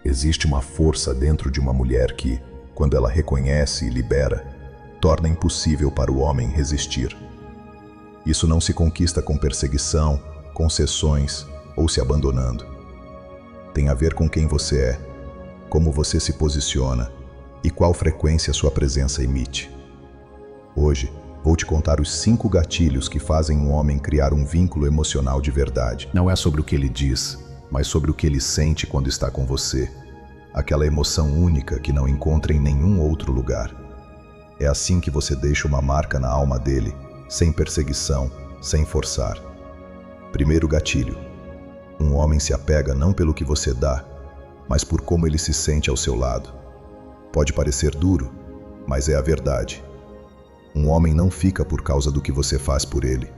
Existe uma força dentro de uma mulher que, quando ela reconhece e libera, torna impossível para o homem resistir. Isso não se conquista com perseguição, concessões ou se abandonando. Tem a ver com quem você é, como você se posiciona e qual frequência sua presença emite. Hoje, vou te contar os 5 gatilhos que fazem um homem criar um vínculo emocional de verdade. Não é sobre o que ele diz, mas sobre o que ele sente quando está com você. Aquela emoção única que não encontra em nenhum outro lugar. É assim que você deixa uma marca na alma dele, sem perseguição, sem forçar. Primeiro gatilho. Um homem se apega não pelo que você dá, mas por como ele se sente ao seu lado. Pode parecer duro, mas é a verdade. Um homem não fica por causa do que você faz por ele.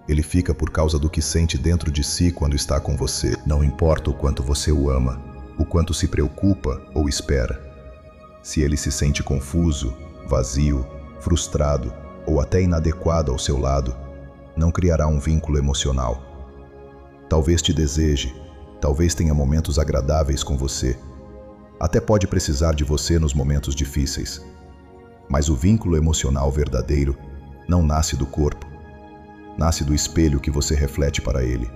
Ele fica por causa do que sente dentro de si quando está com você. Não importa o quanto você o ama, o quanto se preocupa ou espera. Se ele se sente confuso, vazio, frustrado ou até inadequado ao seu lado, não criará um vínculo emocional. Talvez te deseje, talvez tenha momentos agradáveis com você, até pode precisar de você nos momentos difíceis. Mas o vínculo emocional verdadeiro não nasce do corpo, nasce do espelho que você reflete para ele.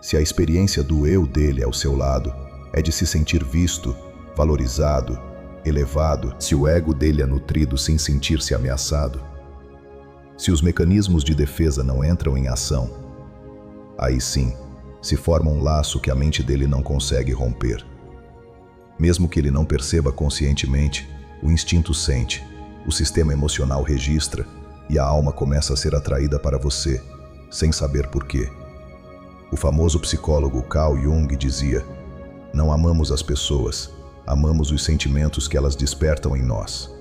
Se a experiência do eu dele ao seu lado é de se sentir visto, valorizado, elevado, se o ego dele é nutrido sem sentir-se ameaçado, se os mecanismos de defesa não entram em ação, aí sim, se forma um laço que a mente dele não consegue romper. Mesmo que ele não perceba conscientemente, o instinto sente, o sistema emocional registra e a alma começa a ser atraída para você, sem saber por quê. O famoso psicólogo Carl Jung dizia: não amamos as pessoas, amamos os sentimentos que elas despertam em nós.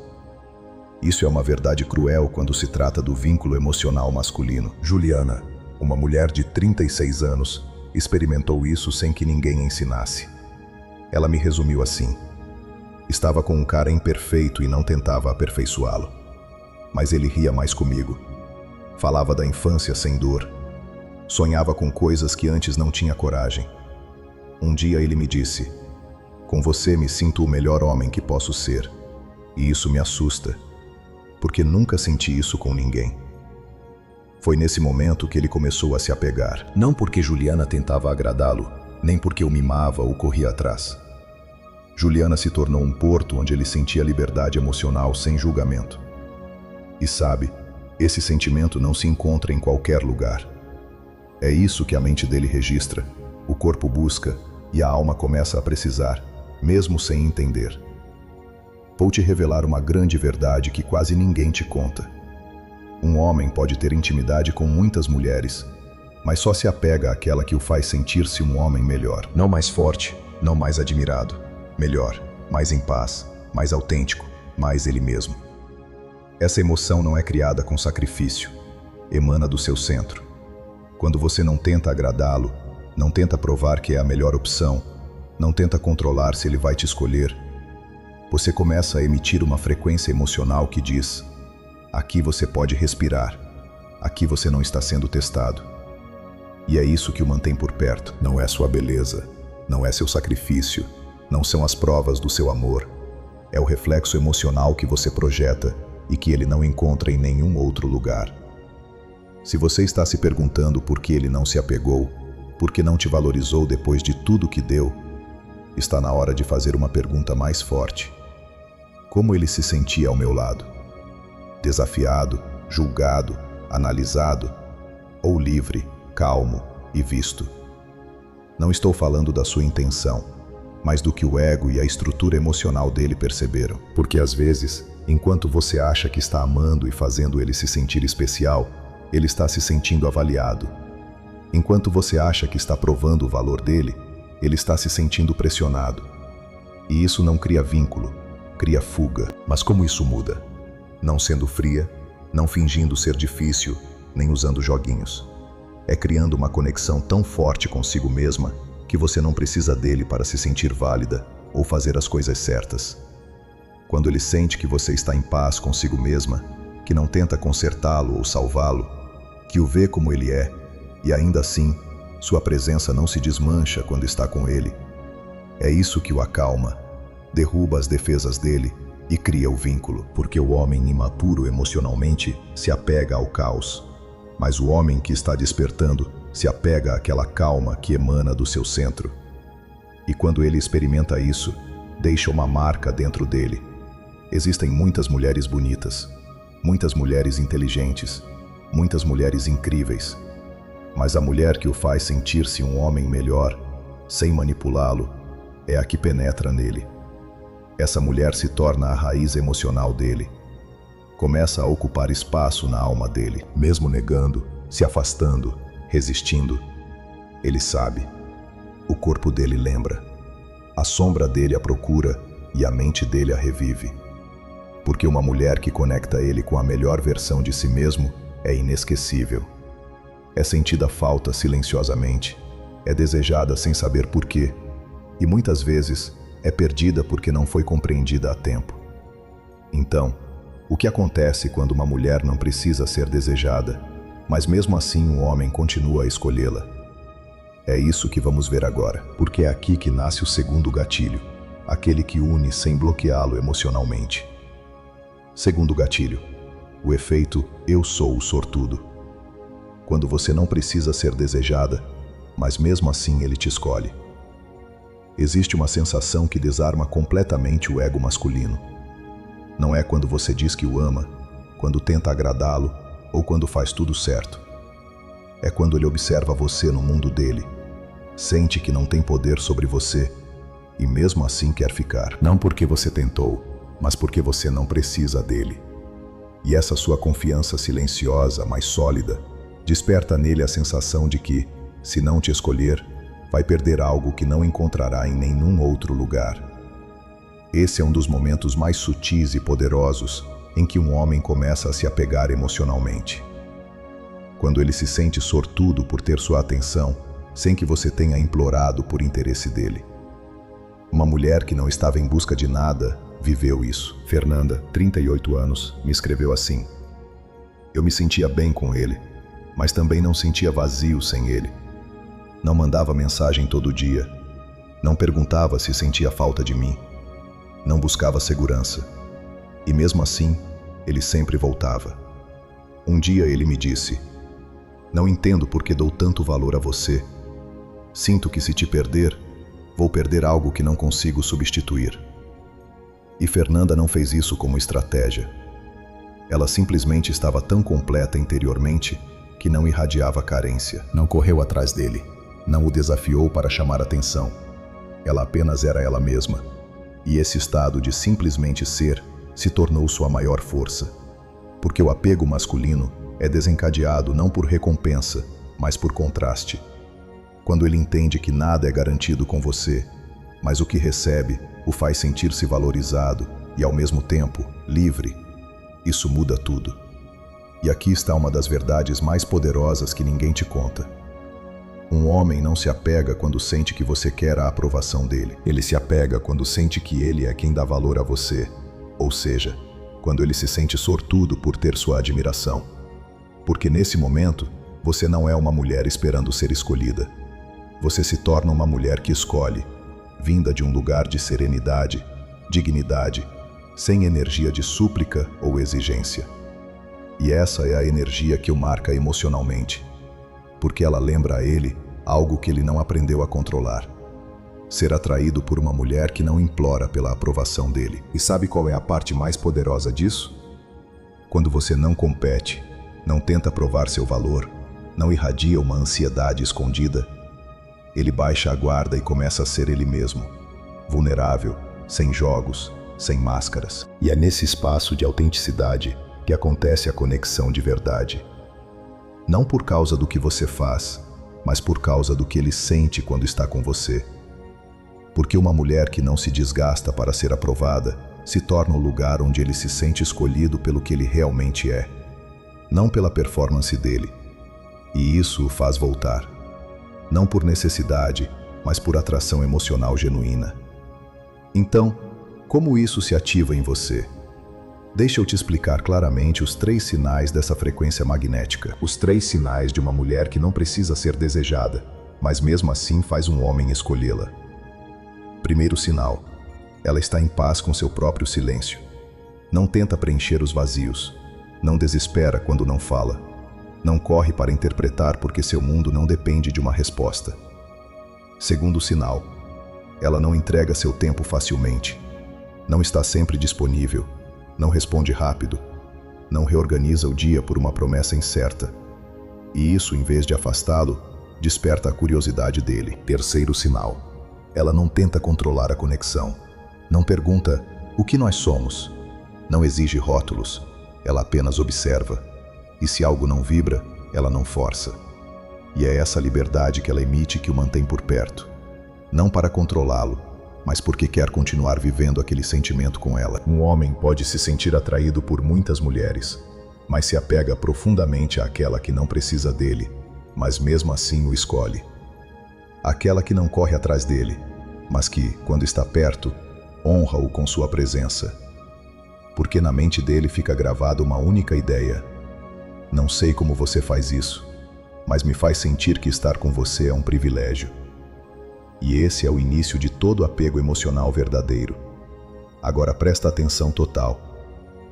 Isso é uma verdade cruel quando se trata do vínculo emocional masculino. Juliana, uma mulher de 36 anos, experimentou isso sem que ninguém ensinasse. Ela me resumiu assim: estava com um cara imperfeito e não tentava aperfeiçoá-lo. Mas ele ria mais comigo. Falava da infância sem dor. Sonhava com coisas que antes não tinha coragem. Um dia ele me disse: com você me sinto o melhor homem que posso ser. E isso me assusta, porque nunca senti isso com ninguém. Foi nesse momento que ele começou a se apegar. Não porque Juliana tentava agradá-lo, nem porque o mimava ou corria atrás. Juliana se tornou um porto onde ele sentia liberdade emocional sem julgamento. E sabe, esse sentimento não se encontra em qualquer lugar. É isso que a mente dele registra, o corpo busca e a alma começa a precisar, mesmo sem entender. Vou te revelar uma grande verdade que quase ninguém te conta. Um homem pode ter intimidade com muitas mulheres, mas só se apega àquela que o faz sentir-se um homem melhor. Não mais forte, não mais admirado. Melhor, mais em paz, mais autêntico, mais ele mesmo. Essa emoção não é criada com sacrifício, emana do seu centro. Quando você não tenta agradá-lo, não tenta provar que é a melhor opção, não tenta controlar se ele vai te escolher, você começa a emitir uma frequência emocional que diz: aqui você pode respirar, aqui você não está sendo testado. E é isso que o mantém por perto. Não é sua beleza, não é seu sacrifício, não são as provas do seu amor. É o reflexo emocional que você projeta e que ele não encontra em nenhum outro lugar. Se você está se perguntando por que ele não se apegou, por que não te valorizou depois de tudo que deu, está na hora de fazer uma pergunta mais forte. Como ele se sentia ao meu lado? Desafiado, julgado, analisado, ou livre, calmo e visto? Não estou falando da sua intenção, mas do que o ego e a estrutura emocional dele perceberam. Porque às vezes, enquanto você acha que está amando e fazendo ele se sentir especial, ele está se sentindo avaliado. Enquanto você acha que está provando o valor dele, ele está se sentindo pressionado. E isso não cria vínculo, cria fuga. Mas como isso muda? Não sendo fria, não fingindo ser difícil, nem usando joguinhos. É criando uma conexão tão forte consigo mesma que você não precisa dele para se sentir válida ou fazer as coisas certas. Quando ele sente que você está em paz consigo mesma, que não tenta consertá-lo ou salvá-lo, que o vê como ele é, e ainda assim, sua presença não se desmancha quando está com ele, É isso que o acalma, derruba as defesas dele e cria o vínculo, porque o homem imaturo emocionalmente se apega ao caos, mas o homem que está despertando se apega àquela calma que emana do seu centro. E quando ele experimenta isso, deixa uma marca dentro dele. Existem muitas mulheres bonitas, muitas mulheres inteligentes, muitas mulheres incríveis, mas a mulher que o faz sentir-se um homem melhor, sem manipulá-lo, é a que penetra nele. Essa mulher se torna a raiz emocional dele. Começa a ocupar espaço na alma dele, mesmo negando, se afastando, resistindo. Ele sabe. O corpo dele lembra. A sombra dele a procura e a mente dele a revive. Porque uma mulher que conecta ele com a melhor versão de si mesmo é inesquecível. É sentida falta silenciosamente, é desejada sem saber porquê, e muitas vezes é perdida porque não foi compreendida a tempo. Então, o que acontece quando uma mulher não precisa ser desejada, mas mesmo assim um homem continua a escolhê-la? É isso que vamos ver agora, porque é aqui que nasce o segundo gatilho, aquele que une sem bloqueá-lo emocionalmente. Segundo gatilho, o efeito "eu sou o sortudo". Quando você não precisa ser desejada, mas mesmo assim ele te escolhe. Existe uma sensação que desarma completamente o ego masculino. Não é quando você diz que o ama, quando tenta agradá-lo ou quando faz tudo certo. É quando ele observa você no mundo dele, sente que não tem poder sobre você e mesmo assim quer ficar. Não porque você tentou, mas porque você não precisa dele. E essa sua confiança silenciosa, mas sólida, desperta nele a sensação de que, se não te escolher, vai perder algo que não encontrará em nenhum outro lugar. Esse é um dos momentos mais sutis e poderosos em que um homem começa a se apegar emocionalmente. Quando ele se sente sortudo por ter sua atenção, sem que você tenha implorado por interesse dele. Uma mulher que não estava em busca de nada, viveu isso. Fernanda, 38 anos, me escreveu assim: "Eu me sentia bem com ele, mas também não sentia vazio sem ele. Não mandava mensagem todo dia, não perguntava se sentia falta de mim, não buscava segurança. E mesmo assim, ele sempre voltava. Um dia ele me disse: 'Não entendo por que dou tanto valor a você. Sinto que se te perder, vou perder algo que não consigo substituir.' E Fernanda não fez isso como estratégia. Ela simplesmente estava tão completa interiormente que não irradiava carência. Não correu atrás dele, não o desafiou para chamar atenção. Ela apenas era ela mesma. E esse estado de simplesmente ser se tornou sua maior força. Porque o apego masculino é desencadeado não por recompensa, mas por contraste. Quando ele entende que nada é garantido com você, mas o que recebe o faz sentir-se valorizado e, ao mesmo tempo, livre, isso muda tudo. E aqui está uma das verdades mais poderosas que ninguém te conta. Um homem não se apega quando sente que você quer a aprovação dele. Ele se apega quando sente que ele é quem dá valor a você. Ou seja, quando ele se sente sortudo por ter sua admiração. Porque nesse momento, você não é uma mulher esperando ser escolhida. Você se torna uma mulher que escolhe, vinda de um lugar de serenidade, dignidade, sem energia de súplica ou exigência. E essa é a energia que o marca emocionalmente, porque ela lembra a ele algo que ele não aprendeu a controlar. Ser atraído por uma mulher que não implora pela aprovação dele. E sabe qual é a parte mais poderosa disso? Quando você não compete, não tenta provar seu valor, não irradia uma ansiedade escondida, ele baixa a guarda e começa a ser ele mesmo, vulnerável, sem jogos, sem máscaras. E é nesse espaço de autenticidade que acontece a conexão de verdade. Não por causa do que você faz, mas por causa do que ele sente quando está com você. Porque uma mulher que não se desgasta para ser aprovada se torna o lugar onde ele se sente escolhido pelo que ele realmente é, não pela performance dele. E isso o faz voltar. Não por necessidade, mas por atração emocional genuína. Então, como isso se ativa em você? Deixa eu te explicar claramente os 3 sinais dessa frequência magnética. Os 3 sinais de uma mulher que não precisa ser desejada, mas mesmo assim faz um homem escolhê-la. Primeiro sinal: ela está em paz com seu próprio silêncio. Não tenta preencher os vazios. Não desespera quando não fala. Não corre para interpretar porque seu mundo não depende de uma resposta. Segundo sinal: ela não entrega seu tempo facilmente. Não está sempre disponível. Não responde rápido. Não reorganiza o dia por uma promessa incerta. E isso, em vez de afastá-lo, desperta a curiosidade dele. Terceiro sinal: ela não tenta controlar a conexão. Não pergunta o que nós somos. Não exige rótulos. Ela apenas observa. E se algo não vibra, ela não força. E é essa liberdade que ela emite que o mantém por perto. Não para controlá-lo, mas porque quer continuar vivendo aquele sentimento com ela. Um homem pode se sentir atraído por muitas mulheres, mas se apega profundamente àquela que não precisa dele, mas mesmo assim o escolhe. Aquela que não corre atrás dele, mas que, quando está perto, honra-o com sua presença. Porque na mente dele fica gravada uma única ideia: não sei como você faz isso, mas me faz sentir que estar com você é um privilégio. E esse é o início de todo apego emocional verdadeiro. Agora presta atenção total.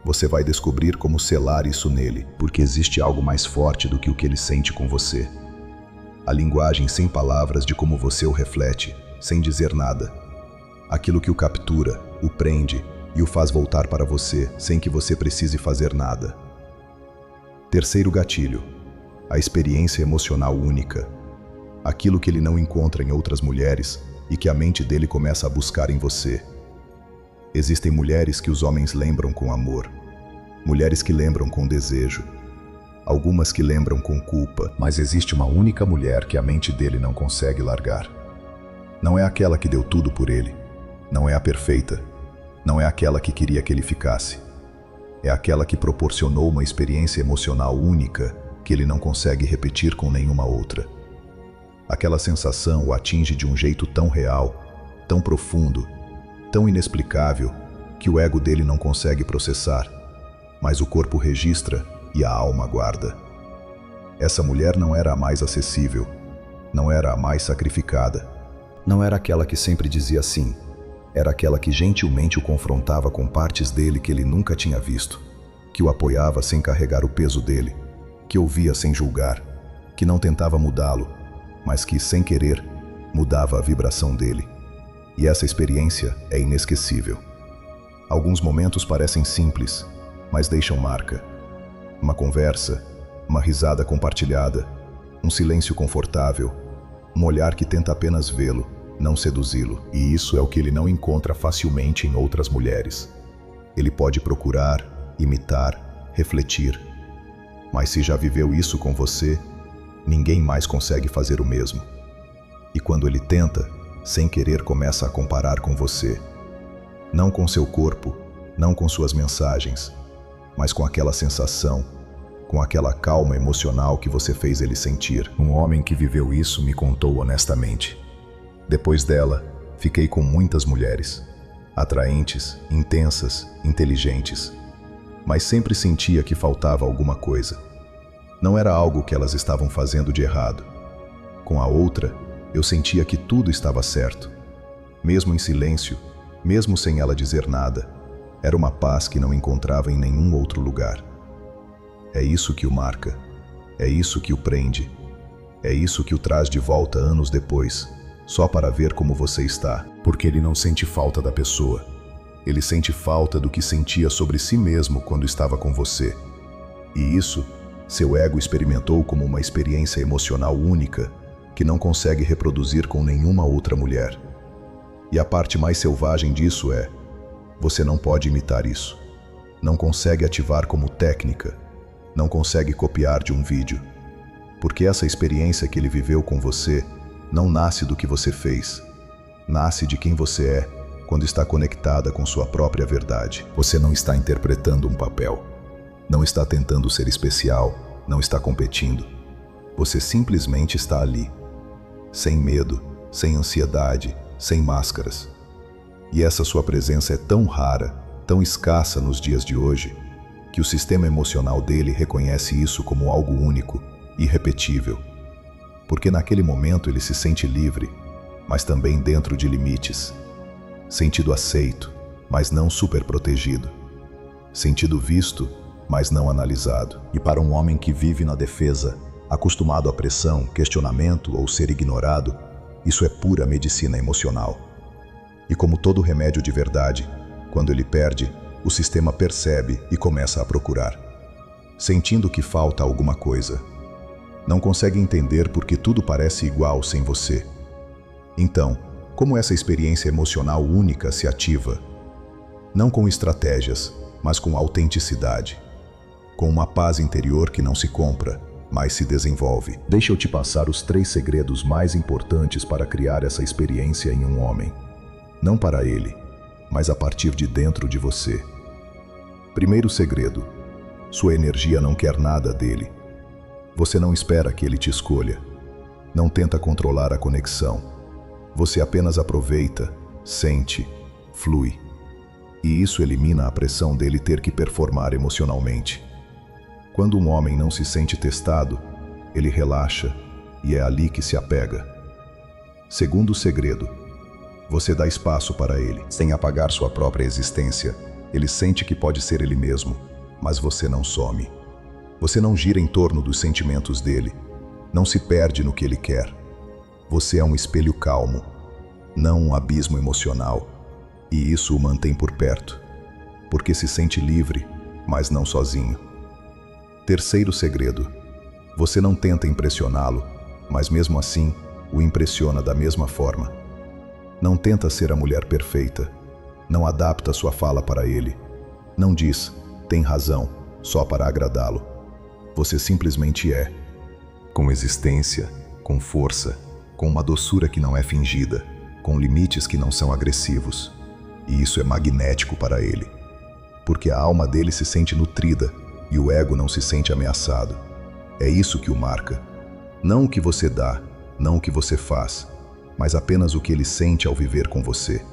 Você vai descobrir como selar isso nele, porque existe algo mais forte do que o que ele sente com você. A linguagem sem palavras de como você o reflete, sem dizer nada. Aquilo que o captura, o prende e o faz voltar para você sem que você precise fazer nada. Terceiro gatilho: a experiência emocional única. Aquilo que ele não encontra em outras mulheres e que a mente dele começa a buscar em você. Existem mulheres que os homens lembram com amor, mulheres que lembram com desejo, algumas que lembram com culpa, mas existe uma única mulher que a mente dele não consegue largar. Não é aquela que deu tudo por ele, não é a perfeita, não é aquela que queria que ele ficasse. É aquela que proporcionou uma experiência emocional única que ele não consegue repetir com nenhuma outra. Aquela sensação o atinge de um jeito tão real, tão profundo, tão inexplicável, que o ego dele não consegue processar, mas o corpo registra e a alma guarda. Essa mulher não era a mais acessível, não era a mais sacrificada, não era aquela que sempre dizia sim, era aquela que gentilmente o confrontava com partes dele que ele nunca tinha visto, que o apoiava sem carregar o peso dele, que ouvia sem julgar, que não tentava mudá-lo, mas que, sem querer, mudava a vibração dele. E essa experiência é inesquecível. Alguns momentos parecem simples, mas deixam marca. Uma conversa, uma risada compartilhada, um silêncio confortável, um olhar que tenta apenas vê-lo, não seduzi-lo. E isso é o que ele não encontra facilmente em outras mulheres. Ele pode procurar, imitar, refletir. Mas se já viveu isso com você, ninguém mais consegue fazer o mesmo. E quando ele tenta, sem querer começa a comparar com você. Não com seu corpo, não com suas mensagens, mas com aquela sensação, com aquela calma emocional que você fez ele sentir. Um homem que viveu isso me contou honestamente. Depois dela, fiquei com muitas mulheres, atraentes, intensas, inteligentes, mas sempre sentia que faltava alguma coisa. Não era algo que elas estavam fazendo de errado. Com a outra, eu sentia que tudo estava certo. Mesmo em silêncio, mesmo sem ela dizer nada, era uma paz que não encontrava em nenhum outro lugar. É isso que o marca. É isso que o prende. É isso que o traz de volta anos depois, só para ver como você está. Porque ele não sente falta da pessoa. Ele sente falta do que sentia sobre si mesmo quando estava com você. E isso seu ego experimentou como uma experiência emocional única que não consegue reproduzir com nenhuma outra mulher. E a parte mais selvagem disso é: você não pode imitar isso. Não consegue ativar como técnica. Não consegue copiar de um vídeo. Porque essa experiência que ele viveu com você não nasce do que você fez. Nasce de quem você é quando está conectada com sua própria verdade. Você não está interpretando um papel. Não está tentando ser especial, não está competindo. Você simplesmente está ali, sem medo, sem ansiedade, sem máscaras. E essa sua presença é tão rara, tão escassa nos dias de hoje, que o sistema emocional dele reconhece isso como algo único, irrepetível. Porque naquele momento ele se sente livre, mas também dentro de limites. sentido aceito, mas não superprotegido, sentido visto, mas não analisado. E para um homem que vive na defesa, acostumado à pressão, questionamento ou ser ignorado, isso é pura medicina emocional. E como todo remédio de verdade, quando ele perde, o sistema percebe e começa a procurar, sentindo que falta alguma coisa. Não consegue entender porque tudo parece igual sem você. Então, como essa experiência emocional única se ativa? Não com estratégias, mas com autenticidade. Com uma paz interior que não se compra, mas se desenvolve. Deixa eu te passar os 3 segredos mais importantes para criar essa experiência em um homem. Não para ele, mas a partir de dentro de você. Primeiro segredo: sua energia não quer nada dele. Você não espera que ele te escolha. Não tenta controlar a conexão. Você apenas aproveita, sente, flui. E isso elimina a pressão dele ter que performar emocionalmente. Quando um homem não se sente testado, ele relaxa e é ali que se apega. Segundo segredo: você dá espaço para ele, sem apagar sua própria existência. Ele sente que pode ser ele mesmo, mas você não some. Você não gira em torno dos sentimentos dele, não se perde no que ele quer. Você é um espelho calmo, não um abismo emocional, e isso o mantém por perto, porque se sente livre, mas não sozinho. Terceiro segredo: você não tenta impressioná-lo, mas mesmo assim o impressiona da mesma forma. Não tenta ser a mulher perfeita, não adapta sua fala para ele, não diz "tem razão" só para agradá-lo. Você simplesmente é, com existência, com força, com uma doçura que não é fingida, com limites que não são agressivos. E isso é magnético para ele, porque a alma dele se sente nutrida e o ego não se sente ameaçado. É isso que o marca. Não o que você dá, não o que você faz, mas apenas o que ele sente ao viver com você.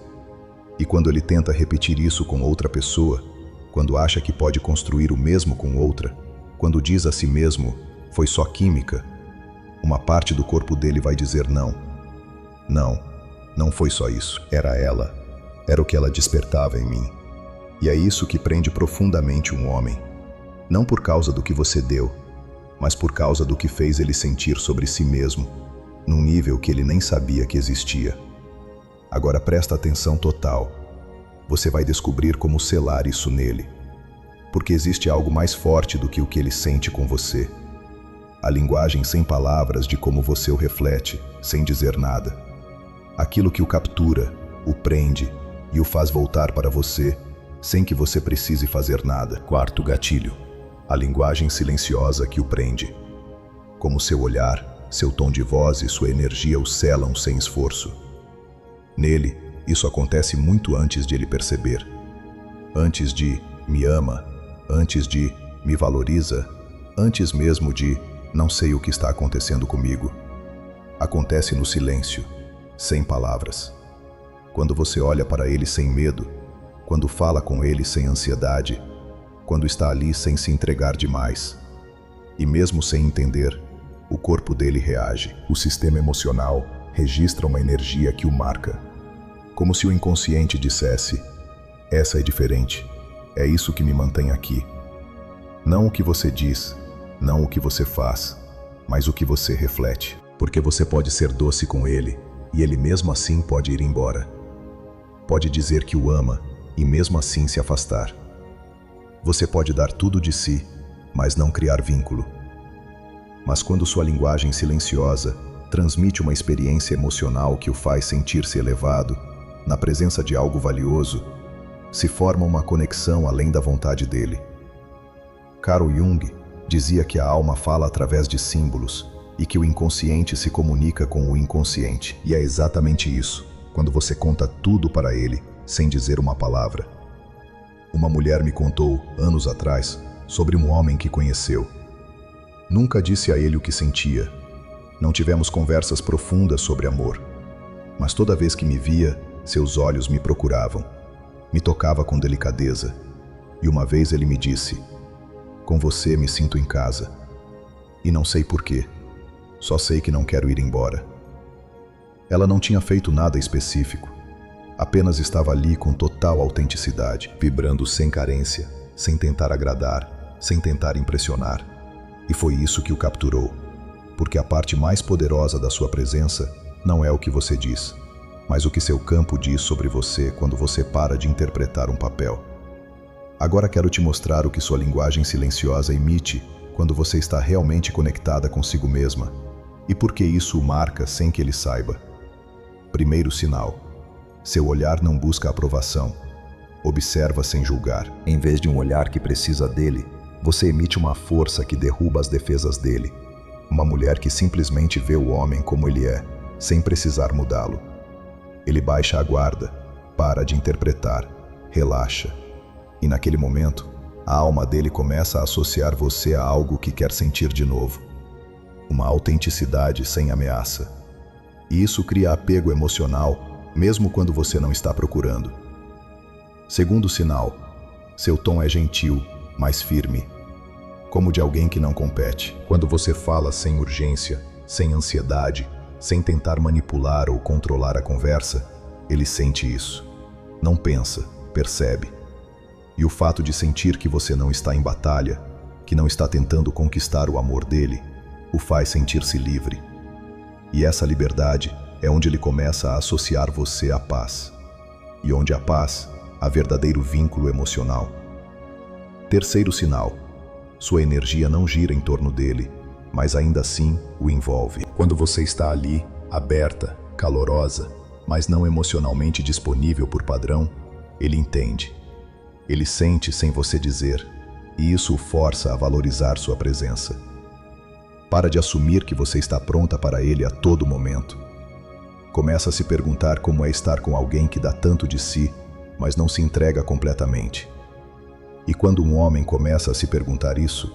E quando ele tenta repetir isso com outra pessoa, quando acha que pode construir o mesmo com outra, quando diz a si mesmo, foi só química, uma parte do corpo dele vai dizer não. Não, não foi só isso, era ela. Era o que ela despertava em mim. E é isso que prende profundamente um homem. Não por causa do que você deu, mas por causa do que fez ele sentir sobre si mesmo, num nível que ele nem sabia que existia. Agora presta atenção total. Você vai descobrir como selar isso nele. Porque existe algo mais forte do que o que ele sente com você. A linguagem sem palavras de como você o reflete, sem dizer nada. Aquilo que o captura, o prende e o faz voltar para você, sem que você precise fazer nada. Quarto gatilho: a linguagem silenciosa que o prende. Como seu olhar, seu tom de voz e sua energia o selam sem esforço. Nele, isso acontece muito antes de ele perceber. Antes de "me ama", antes de "me valoriza", antes mesmo de "não sei o que está acontecendo comigo". Acontece no silêncio, sem palavras. Quando você olha para ele sem medo, quando fala com ele sem ansiedade, quando está ali sem se entregar demais. E mesmo sem entender, o corpo dele reage. O sistema emocional registra uma energia que o marca. Como se o inconsciente dissesse: essa é diferente, é isso que me mantém aqui. Não o que você diz, não o que você faz, mas o que você reflete. Porque você pode ser doce com ele, e ele mesmo assim pode ir embora. Pode dizer que o ama, e mesmo assim se afastar. Você pode dar tudo de si, mas não criar vínculo. Mas quando sua linguagem silenciosa transmite uma experiência emocional que o faz sentir-se elevado, na presença de algo valioso, se forma uma conexão além da vontade dele. Carl Jung dizia que a alma fala através de símbolos e que o inconsciente se comunica com o inconsciente. E é exatamente isso, quando você conta tudo para ele, sem dizer uma palavra. Uma mulher me contou, anos atrás, sobre um homem que conheceu. Nunca disse a ele o que sentia. Não tivemos conversas profundas sobre amor. Mas toda vez que me via, seus olhos me procuravam. Me tocava com delicadeza. E uma vez ele me disse: "Com você me sinto em casa. E não sei porquê. Só sei que não quero ir embora." Ela não tinha feito nada específico. Apenas estava ali com total autenticidade, vibrando sem carência, sem tentar agradar, sem tentar impressionar. E foi isso que o capturou, porque a parte mais poderosa da sua presença não é o que você diz, mas o que seu campo diz sobre você quando você para de interpretar um papel. Agora quero te mostrar o que sua linguagem silenciosa emite quando você está realmente conectada consigo mesma, e por que isso o marca sem que ele saiba. Primeiro sinal: seu olhar não busca aprovação, observa sem julgar. Em vez de um olhar que precisa dele, você emite uma força que derruba as defesas dele. Uma mulher que simplesmente vê o homem como ele é, sem precisar mudá-lo. Ele baixa a guarda, para de interpretar, relaxa. E naquele momento, a alma dele começa a associar você a algo que quer sentir de novo. Uma autenticidade sem ameaça. E isso cria apego emocional, mesmo quando você não está procurando. Segundo sinal: seu tom é gentil, mas firme, como de alguém que não compete. Quando você fala sem urgência, sem ansiedade, sem tentar manipular ou controlar a conversa, ele sente isso. Não pensa, percebe. E o fato de sentir que você não está em batalha, que não está tentando conquistar o amor dele, o faz sentir-se livre. E essa liberdade é onde ele começa a associar você à paz. E onde há paz, há verdadeiro vínculo emocional. Terceiro sinal: sua energia não gira em torno dele, mas ainda assim o envolve. Quando você está ali, aberta, calorosa, mas não emocionalmente disponível por padrão, ele entende. Ele sente sem você dizer, e isso o força a valorizar sua presença. Para de assumir que você está pronta para ele a todo momento. Começa a se perguntar como é estar com alguém que dá tanto de si, mas não se entrega completamente. E quando um homem começa a se perguntar isso,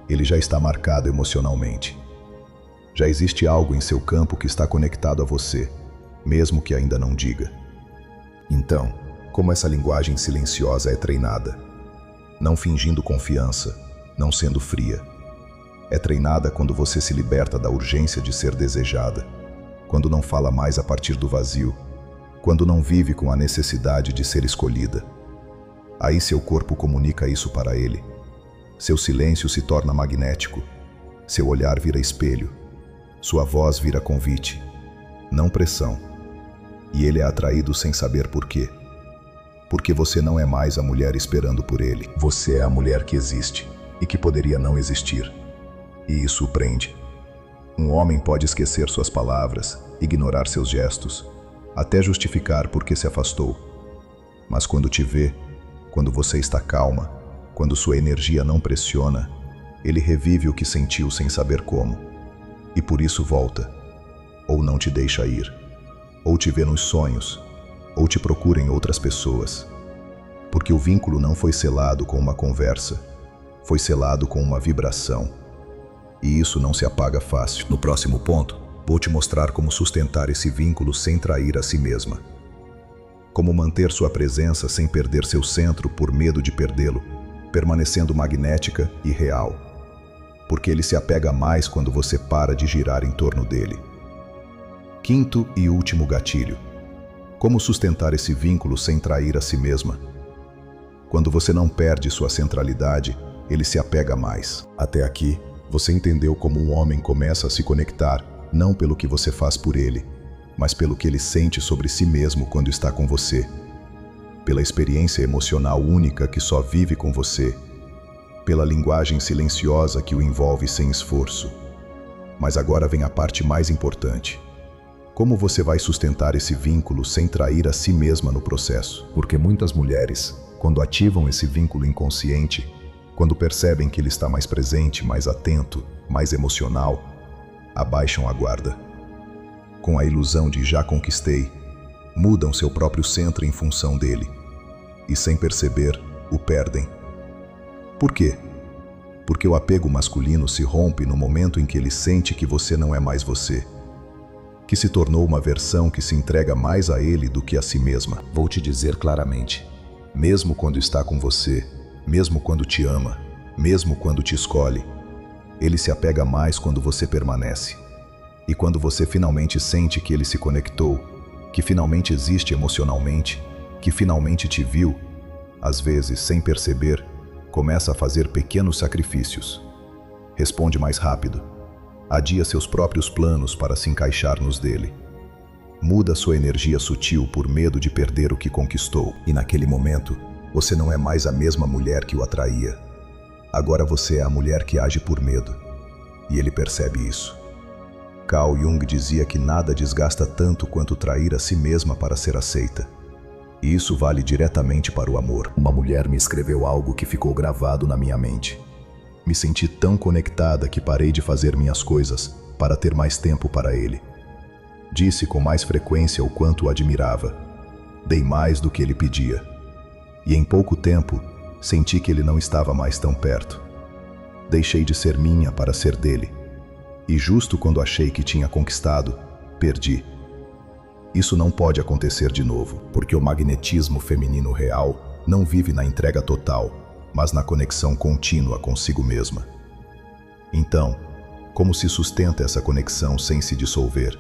ele já está marcado emocionalmente. Já existe algo em seu campo que está conectado a você, mesmo que ainda não diga. Então, como essa linguagem silenciosa é treinada? Não fingindo confiança, não sendo fria. É treinada quando você se liberta da urgência de ser desejada, quando não fala mais a partir do vazio, quando não vive com a necessidade de ser escolhida. Aí seu corpo comunica isso para ele. Seu silêncio se torna magnético, seu olhar vira espelho, sua voz vira convite, não pressão. E ele é atraído sem saber por quê. Porque você não é mais a mulher esperando por ele. Você é a mulher que existe e que poderia não existir. E isso o prende. Um homem pode esquecer suas palavras, ignorar seus gestos, até justificar por que se afastou. Mas quando te vê, quando você está calma, quando sua energia não pressiona, ele revive o que sentiu sem saber como. E por isso volta. Ou não te deixa ir. Ou te vê nos sonhos. Ou te procura em outras pessoas. Porque o vínculo não foi selado com uma conversa. Foi selado com uma vibração. E isso não se apaga fácil. No próximo ponto, vou te mostrar como sustentar esse vínculo sem trair a si mesma. Como manter sua presença sem perder seu centro por medo de perdê-lo, permanecendo magnética e real. Porque ele se apega mais quando você para de girar em torno dele. Quinto e último gatilho. Como sustentar esse vínculo sem trair a si mesma? Quando você não perde sua centralidade, ele se apega mais. Até aqui, você entendeu como um homem começa a se conectar, não pelo que você faz por ele, mas pelo que ele sente sobre si mesmo quando está com você. Pela experiência emocional única que só vive com você. Pela linguagem silenciosa que o envolve sem esforço. Mas agora vem a parte mais importante. Como você vai sustentar esse vínculo sem trair a si mesma no processo? Porque muitas mulheres, quando ativam esse vínculo inconsciente, quando percebem que ele está mais presente, mais atento, mais emocional, abaixam a guarda. Com a ilusão de já conquistei, mudam seu próprio centro em função dele. E sem perceber, o perdem. Por quê? Porque o apego masculino se rompe no momento em que ele sente que você não é mais você. Que se tornou uma versão que se entrega mais a ele do que a si mesma. Vou te dizer claramente, mesmo quando está com você, mesmo quando te ama, mesmo quando te escolhe, ele se apega mais quando você permanece. E quando você finalmente sente que ele se conectou, que finalmente existe emocionalmente, que finalmente te viu, às vezes, sem perceber, começa a fazer pequenos sacrifícios. Responde mais rápido. Adia seus próprios planos para se encaixar nos dele. Muda sua energia sutil por medo de perder o que conquistou. E naquele momento, você não é mais a mesma mulher que o atraía. Agora você é a mulher que age por medo. E ele percebe isso. Carl Jung dizia que nada desgasta tanto quanto trair a si mesma para ser aceita. E isso vale diretamente para o amor. Uma mulher me escreveu algo que ficou gravado na minha mente. Me senti tão conectada que parei de fazer minhas coisas para ter mais tempo para ele. Disse com mais frequência o quanto o admirava. Dei mais do que ele pedia. E em pouco tempo, senti que ele não estava mais tão perto. Deixei de ser minha para ser dele. E justo quando achei que tinha conquistado, perdi. Isso não pode acontecer de novo, porque o magnetismo feminino real não vive na entrega total, mas na conexão contínua consigo mesma. Então, como se sustenta essa conexão sem se dissolver?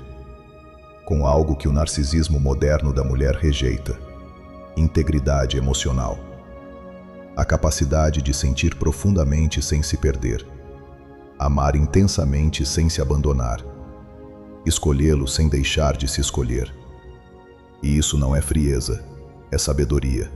Com algo que o narcisismo moderno da mulher rejeita: integridade emocional. A capacidade de sentir profundamente sem se perder. Amar intensamente sem se abandonar. Escolhê-lo sem deixar de se escolher. E isso não é frieza, é sabedoria.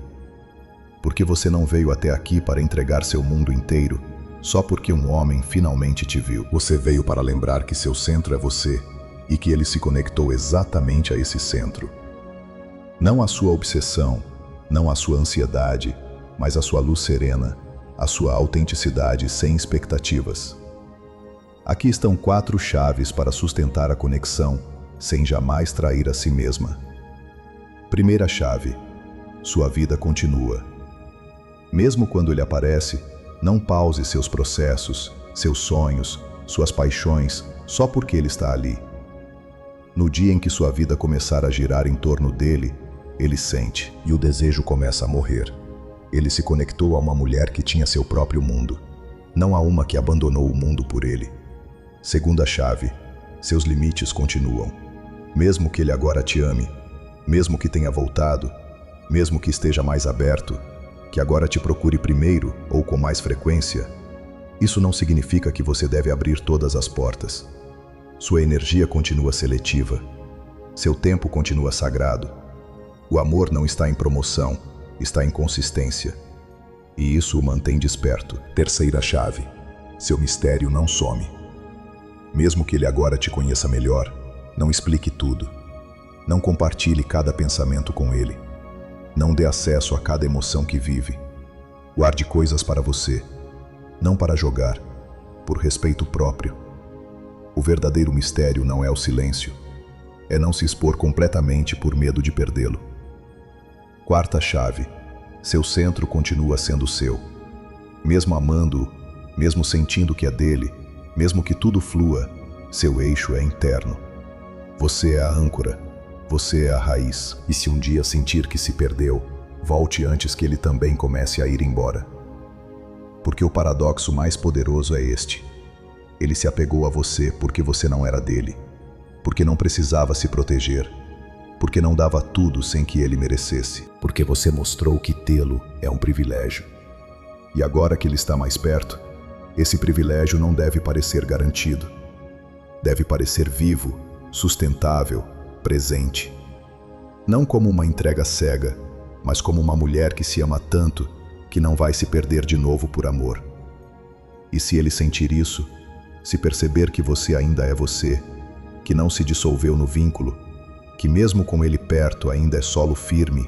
Porque você não veio até aqui para entregar seu mundo inteiro só porque um homem finalmente te viu. Você veio para lembrar que seu centro é você e que ele se conectou exatamente a esse centro. Não a sua obsessão, não a sua ansiedade, mas a sua luz serena, a sua autenticidade sem expectativas. Aqui estão 4 chaves para sustentar a conexão sem jamais trair a si mesma. Primeira chave: sua vida continua. Mesmo quando ele aparece, não pause seus processos, seus sonhos, suas paixões, só porque ele está ali. No dia em que sua vida começar a girar em torno dele, ele sente, e o desejo começa a morrer. Ele se conectou a uma mulher que tinha seu próprio mundo, não a uma que abandonou o mundo por ele. Segunda chave: seus limites continuam. Mesmo que ele agora te ame, mesmo que tenha voltado, mesmo que esteja mais aberto, que agora te procure primeiro ou com mais frequência, isso não significa que você deve abrir todas as portas. Sua energia continua seletiva. Seu tempo continua sagrado. O amor não está em promoção, está em consistência. E isso o mantém desperto. Terceira chave: seu mistério não some. Mesmo que ele agora te conheça melhor, não explique tudo. Não compartilhe cada pensamento com ele. Não dê acesso a cada emoção que vive. Guarde coisas para você, não para jogar, por respeito próprio. O verdadeiro mistério não é o silêncio, é não se expor completamente por medo de perdê-lo. Quarta chave: seu centro continua sendo seu. Mesmo amando-o, mesmo sentindo que é dele, mesmo que tudo flua, seu eixo é interno. Você é a âncora, você é a raiz. E se um dia sentir que se perdeu, volte antes que ele também comece a ir embora. Porque o paradoxo mais poderoso é este: ele se apegou a você porque você não era dele, porque não precisava se proteger, porque não dava tudo sem que ele merecesse, porque você mostrou que tê-lo é um privilégio. E agora que ele está mais perto, esse privilégio não deve parecer garantido. Deve parecer vivo, sustentável, presente. Não como uma entrega cega, mas como uma mulher que se ama tanto que não vai se perder de novo por amor. E se ele sentir isso, se perceber que você ainda é você, que não se dissolveu no vínculo, que mesmo com ele perto ainda é solo firme,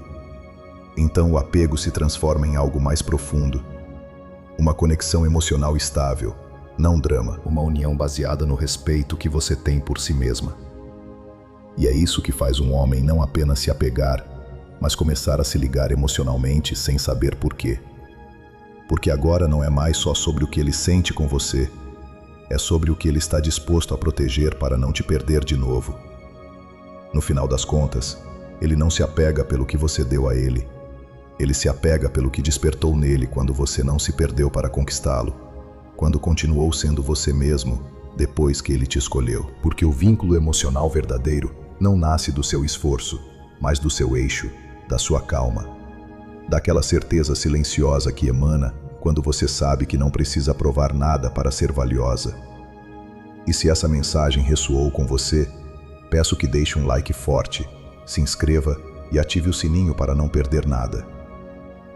então o apego se transforma em algo mais profundo. Uma conexão emocional estável, não drama. Uma união baseada no respeito que você tem por si mesma. E é isso que faz um homem não apenas se apegar, mas começar a se ligar emocionalmente sem saber por quê. Porque agora não é mais só sobre o que ele sente com você, é sobre o que ele está disposto a proteger para não te perder de novo. No final das contas, ele não se apega pelo que você deu a ele. Ele se apega pelo que despertou nele quando você não se perdeu para conquistá-lo, quando continuou sendo você mesmo depois que ele te escolheu. Porque o vínculo emocional verdadeiro não nasce do seu esforço, mas do seu eixo, da sua calma. Daquela certeza silenciosa que emana quando você sabe que não precisa provar nada para ser valiosa. E se essa mensagem ressoou com você, peço que deixe um like forte, se inscreva e ative o sininho para não perder nada.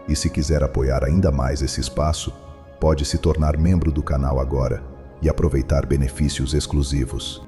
E se quiser apoiar ainda mais esse espaço, pode se tornar membro do canal agora e aproveitar benefícios exclusivos.